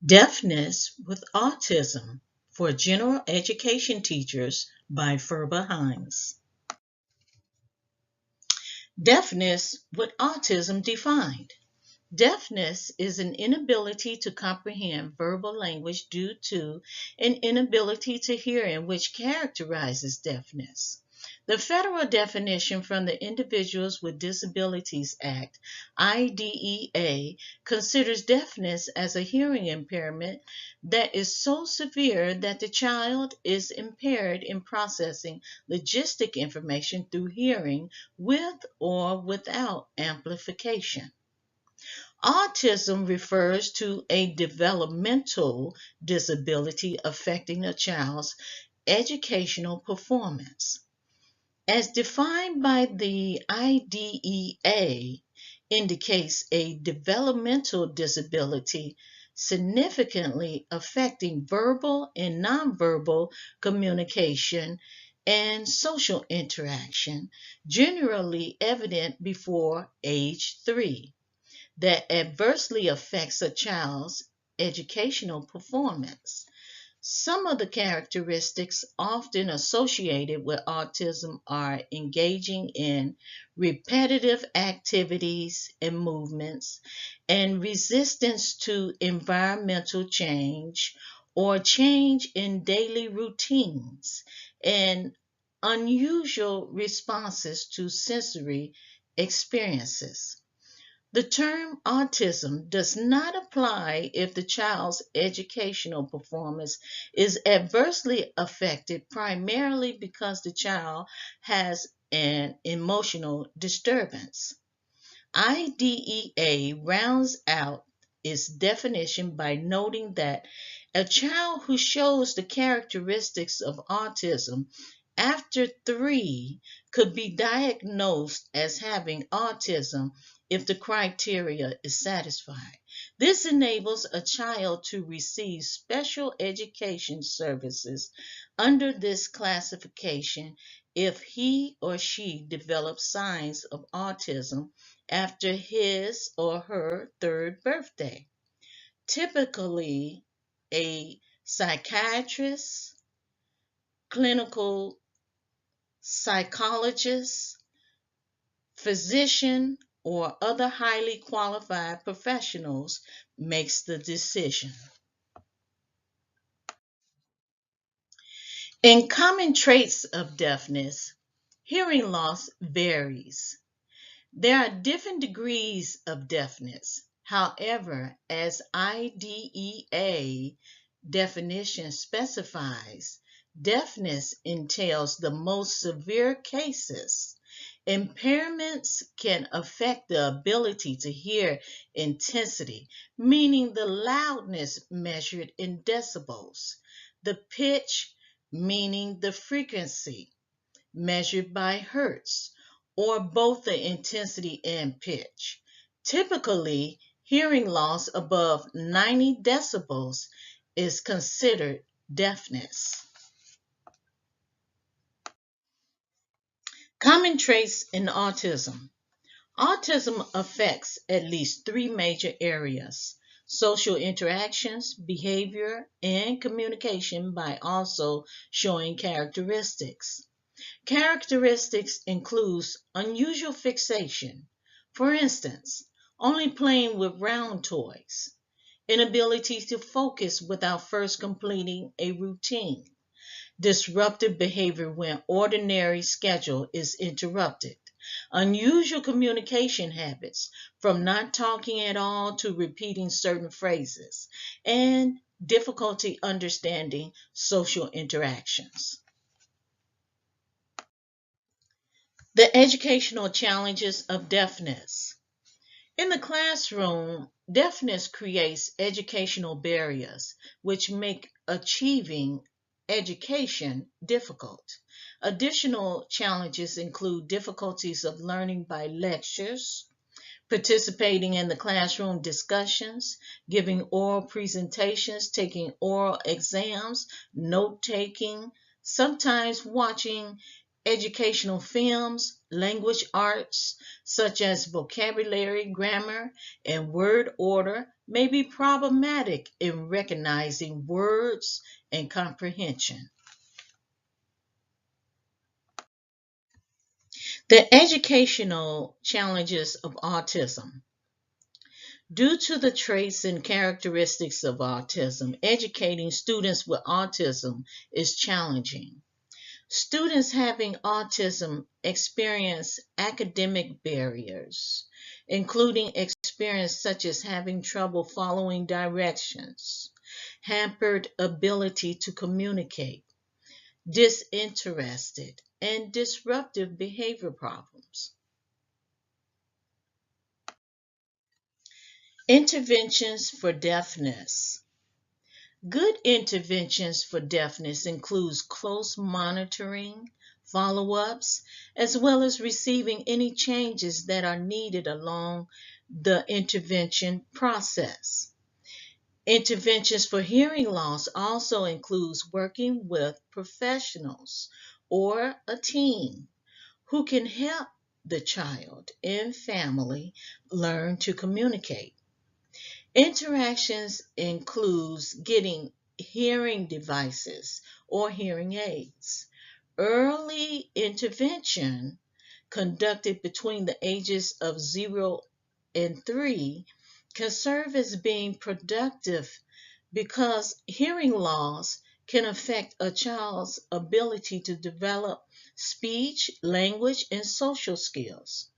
Deafness with Autism for General Education Teachers by Ferba Hines. Deafness with autism defined. Deafness is an inability to comprehend verbal language due to an inability to hear in which characterizes deafness. The federal definition from the Individuals with Disabilities Act, IDEA, considers deafness as a hearing impairment that is so severe that the child is impaired in processing logistic information through hearing with or without amplification. Autism refers to a developmental disability affecting a child's educational performance. As defined by the IDEA, indicates a developmental disability significantly affecting verbal and nonverbal communication and social interaction, generally evident before age 3, that adversely affects a child's educational performance. Some of the characteristics often associated with autism are engaging in repetitive activities and movements, and resistance to environmental change or change in daily routines, and unusual responses to sensory experiences. The term autism does not apply if the child's educational performance is adversely affected primarily because the child has an emotional disturbance. IDEA rounds out its definition by noting that a child who shows the characteristics of autism after 3 could be diagnosed as having autism if the criteria is satisfied. This enables a child to receive special education services under this classification if he or she develops signs of autism after his or her 3rd birthday. Typically, a psychiatrist, clinical psychologist, physician, or other highly qualified professionals makes the decision. In common traits of deafness, hearing loss varies. There are different degrees of deafness. However, as IDEA definition specifies, deafness entails the most severe cases. Impairments can affect the ability to hear intensity, meaning the loudness measured in decibels, the pitch, meaning the frequency measured by hertz, or both the intensity and pitch. Typically, hearing loss above 90 decibels is considered deafness. Common traits in autism. Autism affects at least 3 major areas: social interactions, behavior, and communication, by also showing characteristics. Characteristics includes unusual fixation, for instance, only playing with round toys, inability to focus without first completing a routine, disruptive behavior when ordinary schedule is interrupted, unusual communication habits from not talking at all to repeating certain phrases, and difficulty understanding social interactions. The educational challenges of deafness. In the classroom, deafness creates educational barriers which make achieving education difficult. Additional challenges include difficulties of learning by lectures, participating in the classroom discussions, giving oral presentations, taking oral exams, note taking, sometimes watching Educational films, language arts, such as vocabulary, grammar, and word order, may be problematic in recognizing words and comprehension. The educational challenges of autism. Due to the traits and characteristics of autism, educating students with autism is challenging. Students having autism experience academic barriers, including experience such as having trouble following directions, hampered ability to communicate, disinterested, and disruptive behavior problems. Interventions for deafness. Good interventions for deafness includes close monitoring, follow-ups, as well as receiving any changes that are needed along the intervention process. Interventions for hearing loss also includes working with professionals or a team who can help the child and family learn to communicate. Interactions includes getting hearing devices or hearing aids. Early intervention conducted between the ages of 0 and 3 can serve as being productive because hearing loss can affect a child's ability to develop speech, language, and social skills.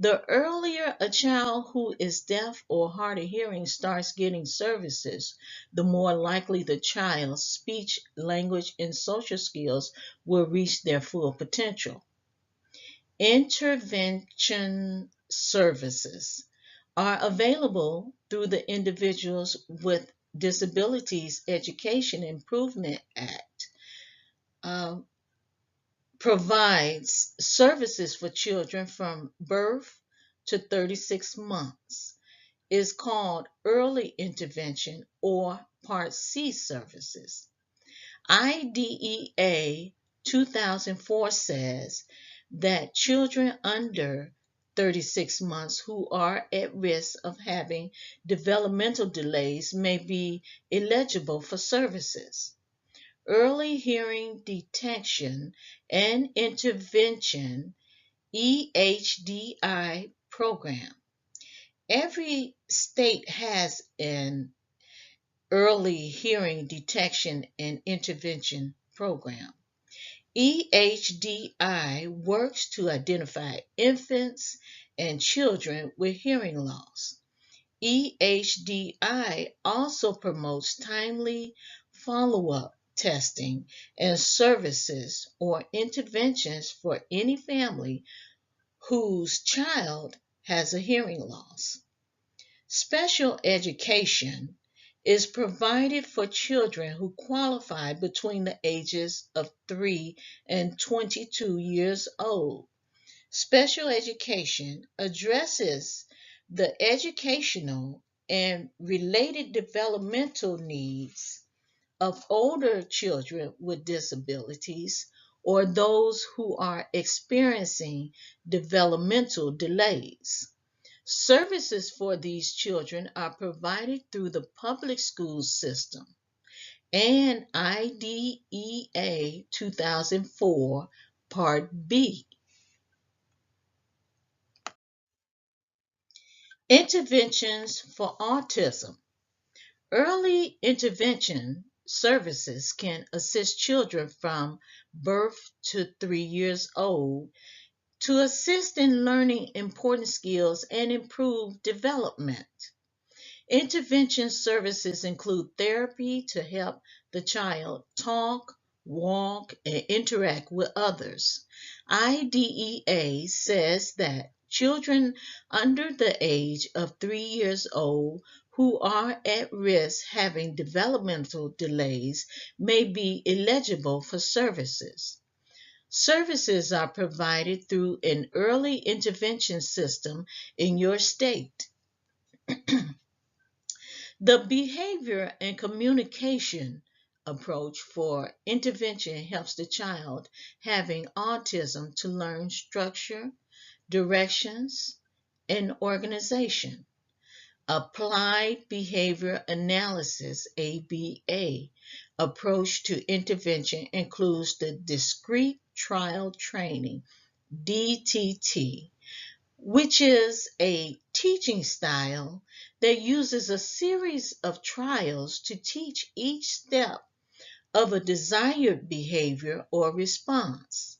The earlier a child who is deaf or hard of hearing starts getting services, the more likely the child's speech, language, and social skills will reach their full potential. Intervention services are available through the Individuals with Disabilities Education Improvement Act. Uh, Provides services for children from birth to 36 months, is called early intervention or Part C services. IDEA 2004 says that children under 36 months who are at risk of having developmental delays may be eligible for services. Early Hearing Detection and Intervention EHDI program. Every state has an early hearing detection and intervention program. EHDI works to identify infants and children with hearing loss. EHDI also promotes timely follow-up testing and services or interventions for any family whose child has a hearing loss. Special education is provided for children who qualify between the ages of 3 and 22 years old. Special education addresses the educational and related developmental needs of older children with disabilities or those who are experiencing developmental delays. Services for these children are provided through the public school system and IDEA 2004 Part B. Interventions for autism. Early intervention services can assist children from birth to 3 years old to assist in learning important skills and improve development. Intervention services include therapy to help the child talk, walk, and interact with others. IDEA says that children under the age of 3 years old who are at risk having developmental delays may be eligible for services. Services are provided through an early intervention system in your state. The behavior and communication approach for intervention helps the child having autism to learn structure, directions, and organization. Applied Behavior Analysis (ABA) approach to intervention includes the Discrete Trial Training (DTT), which is a teaching style that uses a series of trials to teach each step of a desired behavior or response.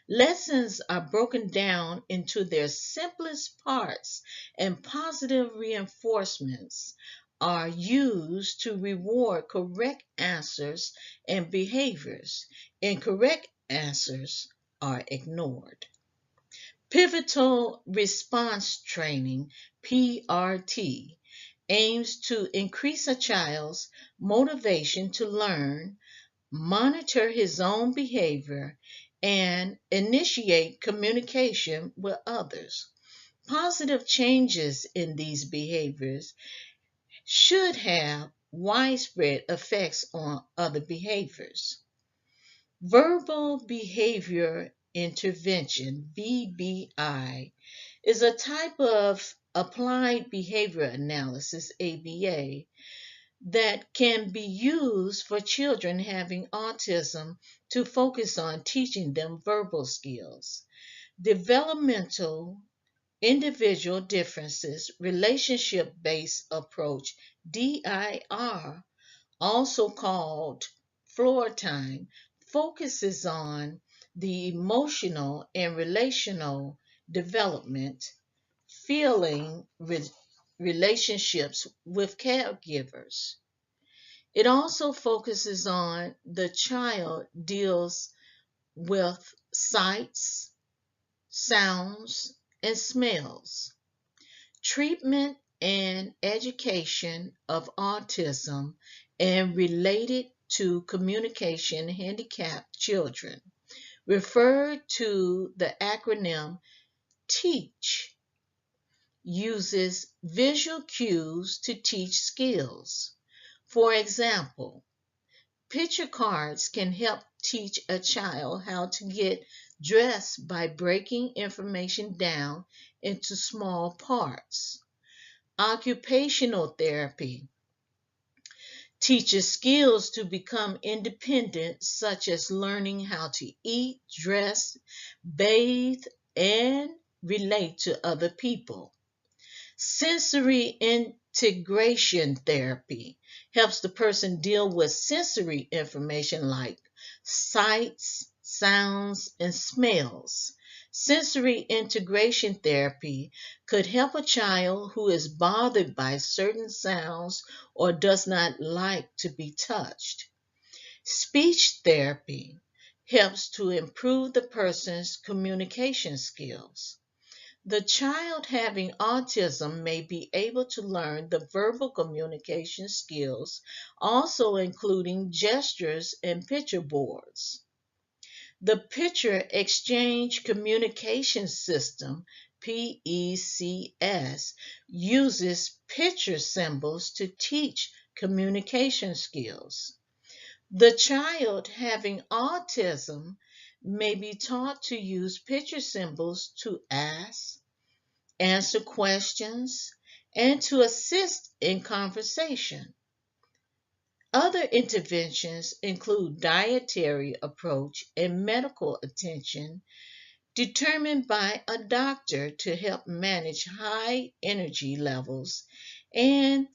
Lessons are broken down into their simplest parts, and positive reinforcements are used to reward correct answers and behaviors. Incorrect answers are ignored. Pivotal Response Training (PRT) aims to increase a child's motivation to learn, monitor his own behavior, and initiate communication with others. Positive changes in these behaviors should have widespread effects on other behaviors. Verbal Behavior Intervention (VBI) is a type of applied behavior analysis (ABA) that can be used for children having autism to focus on teaching them verbal skills. Developmental Individual Differences Relationship Based Approach (DIR), also called floor time, focuses on the emotional and relational development, feeling relationships with caregivers. It also focuses on the child deals with sights, sounds, and smells. Treatment and education of autism and related to communication handicapped children, referred to the acronym TEACH, uses visual cues to teach skills. For example, picture cards can help teach a child how to get dressed by breaking information down into small parts. Occupational therapy teaches skills to become independent, such as learning how to eat, dress, bathe, and relate to other people. Sensory integration therapy helps the person deal with sensory information like sights, sounds, and smells. Sensory integration therapy could help a child who is bothered by certain sounds or does not like to be touched. Speech therapy helps to improve the person's communication skills. The child having autism may be able to learn the verbal communication skills, also including gestures and picture boards. The Picture Exchange Communication System (PECS) uses picture symbols to teach communication skills. The child having autism may be taught to use picture symbols to ask, answer questions, and to assist in conversation. Other interventions include dietary approach and medical attention determined by a doctor to help manage high energy levels and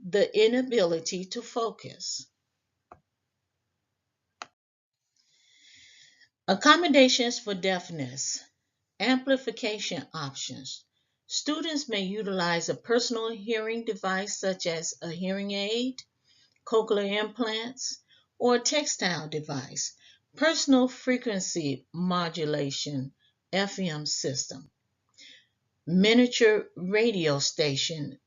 the inability to focus. Accommodations for deafness. Amplification options. Students may utilize a personal hearing device such as a hearing aid, cochlear implants, or a textile device. Personal frequency modulation (FM) system. Miniature radio station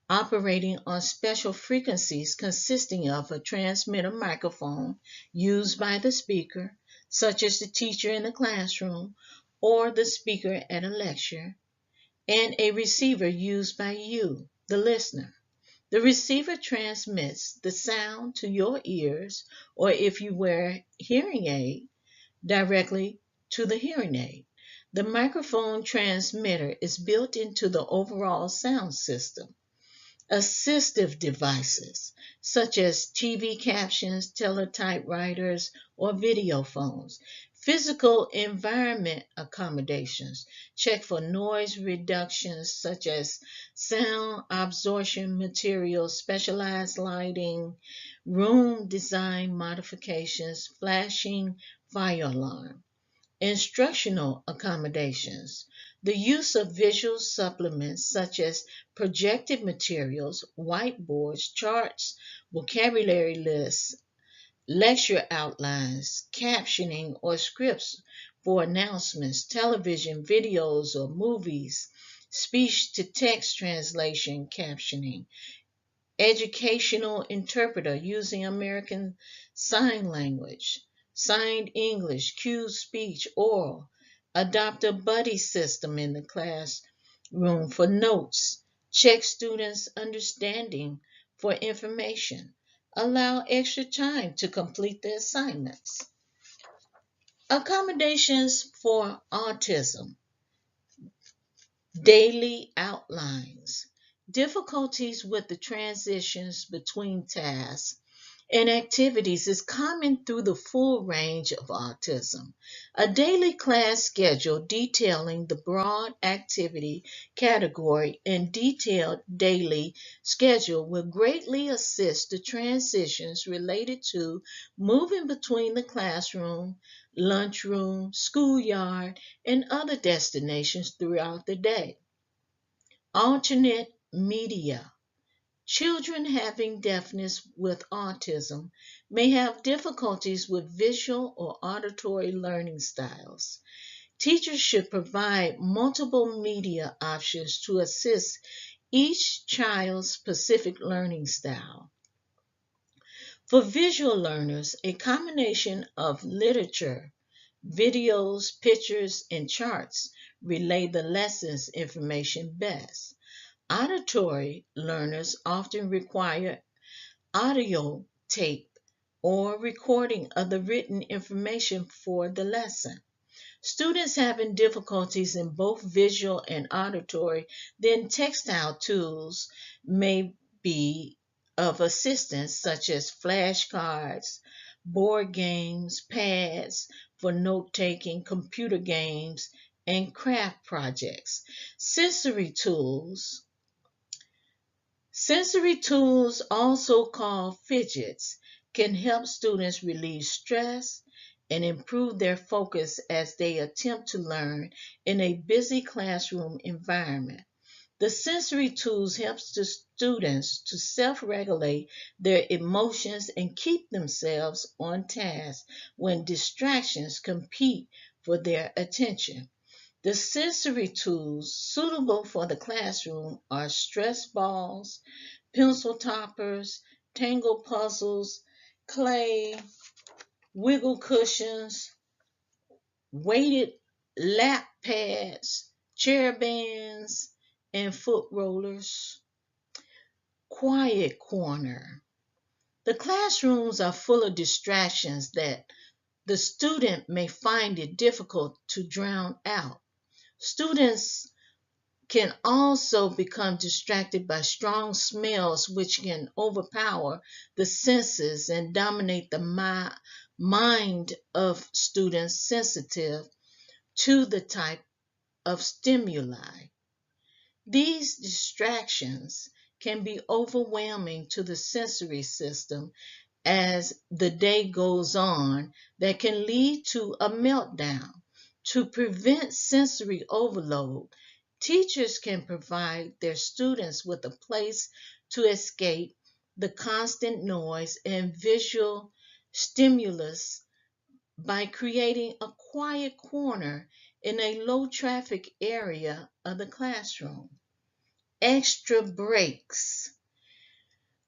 operating on special frequencies consisting of a transmitter microphone used by the speaker, such as the teacher in the classroom or the speaker at a lecture, and a receiver used by you, the listener. The receiver transmits the sound to your ears, or if you wear hearing aid, directly to the hearing aid. The microphone transmitter is built into the overall sound system. Assistive devices such as TV captions, teletypewriters, or video phones. Physical environment accommodations. Check for noise reductions such as sound absorption materials, specialized lighting, room design modifications, flashing fire alarm. Instructional accommodations. The use of visual supplements such as projected materials, whiteboards, charts, vocabulary lists, lecture outlines, captioning, or scripts for announcements, television, videos, or movies, speech to text translation captioning, educational interpreter using American Sign Language, signed English, cued speech, oral, adopt a buddy system in the classroom for notes, check students' understanding for information, allow extra time to complete the assignments. Accommodations for autism. Daily outlines. Difficulties with the transitions between tasks and activities is common through the full range of autism. A daily class schedule detailing the broad activity category and detailed daily schedule will greatly assist the transitions related to moving between the classroom, lunchroom, schoolyard, and other destinations throughout the day. Alternate media. Children having deafness with autism may have difficulties with visual or auditory learning styles. Teachers should provide multiple media options to assist each child's specific learning style. For visual learners, a combination of literature, videos, pictures, and charts relay the lessons information best. Auditory learners often require audio tape or recording of the written information for the lesson. Students having difficulties in both visual and auditory, then textile tools may be of assistance, such as flashcards, board games, pads for note taking, computer games, and craft projects. Sensory tools. Sensory tools, also called fidgets, can help students relieve stress and improve their focus as they attempt to learn in a busy classroom environment. The sensory tools help the students to self-regulate their emotions and keep themselves on task when distractions compete for their attention. The sensory tools suitable for the classroom are stress balls, pencil toppers, tangle puzzles, clay, wiggle cushions, weighted lap pads, chair bands, and foot rollers. Quiet corner. The classrooms are full of distractions that the student may find it difficult to drown out. Students can also become distracted by strong smells, which can overpower the senses and dominate the mind of students sensitive to the type of stimuli. These distractions can be overwhelming to the sensory system as the day goes on that can lead to a meltdown. To prevent sensory overload, teachers can provide their students with a place to escape the constant noise and visual stimulus by creating a quiet corner in a low traffic area of the classroom. Extra breaks.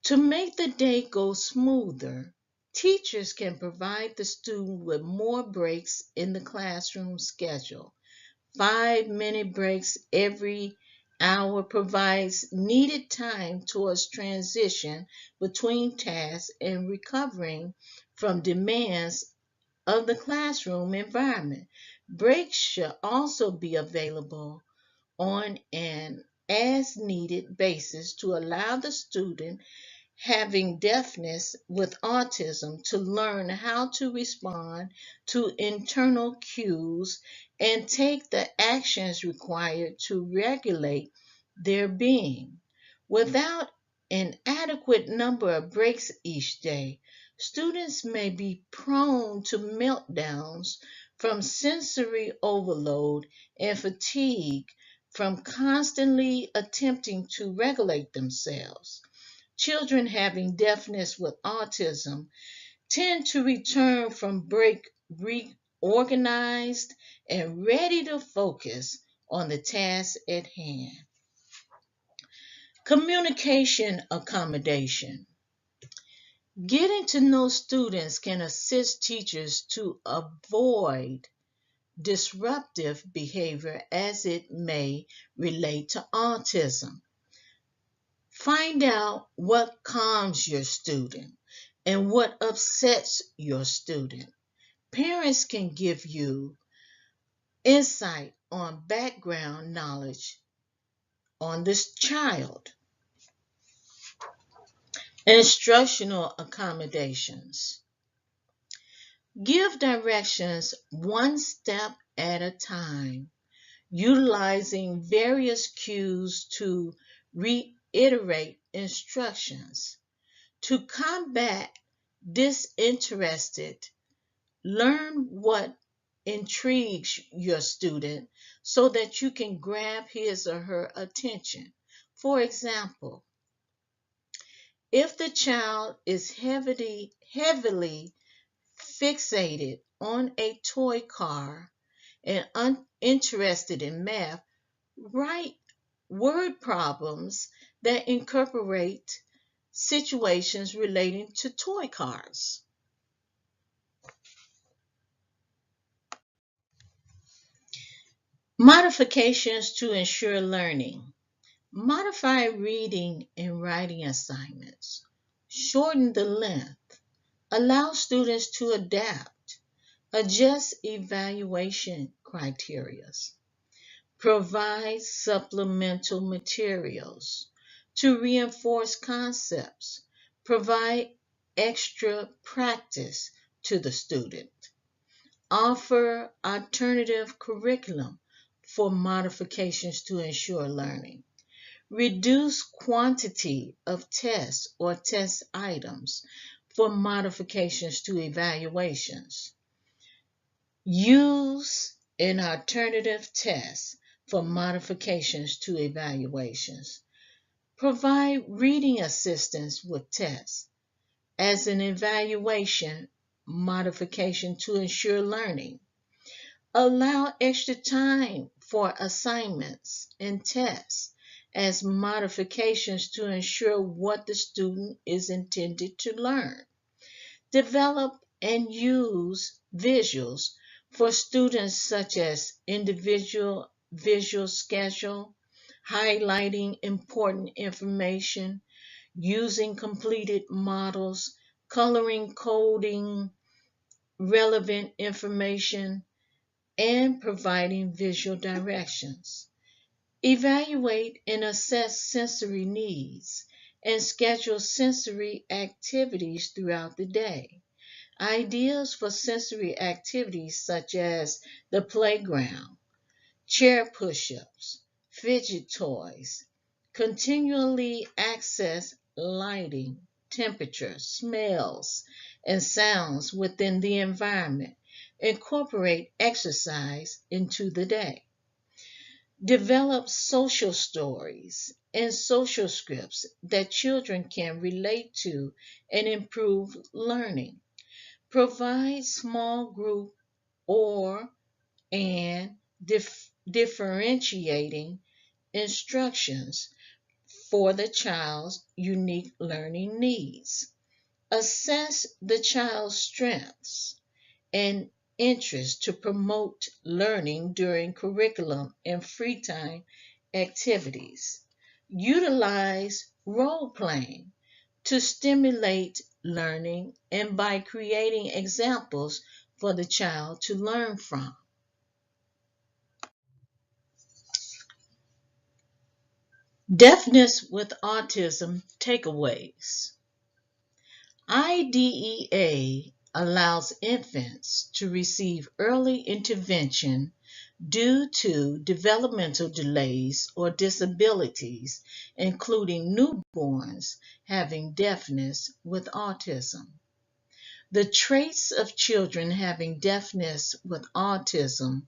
To make the day go smoother, teachers can provide the student with more breaks in the classroom schedule. 5-minute breaks every hour provides needed time towards transition between tasks and recovering from demands of the classroom environment. Breaks should also be available on an as needed basis to allow the student having deafness with autism to learn how to respond to internal cues and take the actions required to regulate their being. Without an adequate number of breaks each day, students may be prone to meltdowns from sensory overload and fatigue from constantly attempting to regulate themselves. Children having deafness with autism tend to return from break reorganized and ready to focus on the task at hand. Communication accommodation. Getting to know students can assist teachers to avoid disruptive behavior as it may relate to autism. Find out what calms your student and what upsets your student. Parents can give you insight on background knowledge on this child. Instructional accommodations. Give directions one step at a time, utilizing various cues to reiterate instructions. To combat disinterested, learn what intrigues your student so that you can grab his or her attention. For example, if the child is heavily fixated on a toy car and uninterested in math, write word problems that incorporate situations relating to toy cars. Modifications to ensure learning. Modify reading and writing assignments. Shorten the length. Allow students to adapt. Adjust evaluation criteria. Provide supplemental materials to reinforce concepts. Provide extra practice to the student. Offer alternative curriculum for modifications to ensure learning. Reduce quantity of tests or test items for modifications to evaluations. Use an alternative test for modifications to evaluations. Provide reading assistance with tests as an evaluation modification to ensure learning. Allow extra time for assignments and tests as modifications to ensure what the student is intended to learn. Develop and use visuals for students such as individual visual schedule, highlighting important information, using completed models, coloring coding relevant information, and providing visual directions. Evaluate and assess sensory needs and schedule sensory activities throughout the day. Ideas for sensory activities such as the playground, chair push-ups, fidget toys, continually access lighting, temperature, smells, and sounds within the environment. Incorporate exercise into the day. Develop social stories and social scripts that children can relate to and improve learning. Provide small group or and differentiating instructions for the child's unique learning needs. Assess the child's strengths and interests to promote learning during curriculum and free time activities. Utilize role playing to stimulate learning and by creating examples for the child to learn from. Deafness with autism takeaways. IDEA allows infants to receive early intervention due to developmental delays or disabilities, including newborns having deafness with autism. The traits of children having deafness with autism,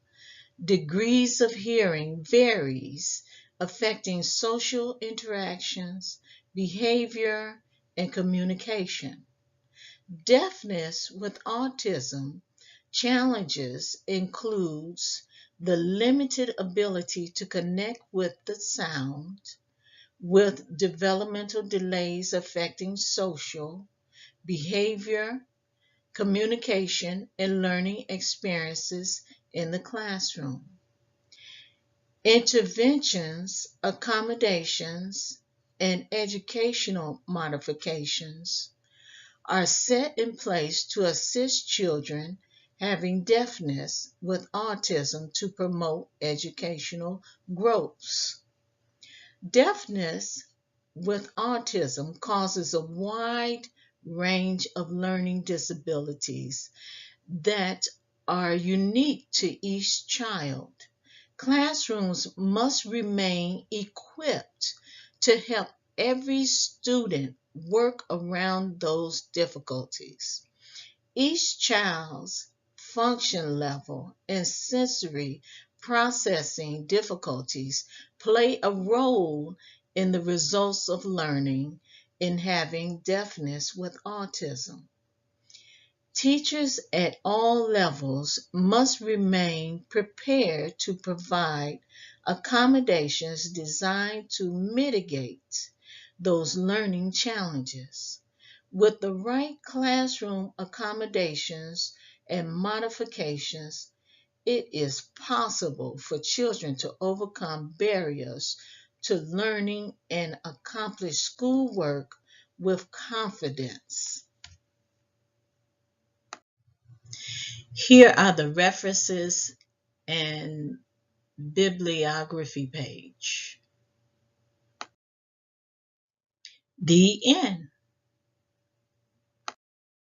degrees of hearing varies, affecting social interactions, behavior, and communication. Deafness with autism challenges includes the limited ability to connect with the sound, with developmental delays affecting social, behavior, communication, and learning experiences in the classroom. Interventions, accommodations, and educational modifications are set in place to assist children having deafness with autism to promote educational growth. Deafness with autism causes a wide range of learning disabilities that are unique to each child. Classrooms must remain equipped to help every student work around those difficulties. Each child's function level and sensory processing difficulties play a role in the results of learning in having deafness with autism. Teachers at all levels must remain prepared to provide accommodations designed to mitigate those learning challenges. With the right classroom accommodations and modifications, it is possible for children to overcome barriers to learning and accomplish schoolwork with confidence. Here are the references and bibliography page. The end.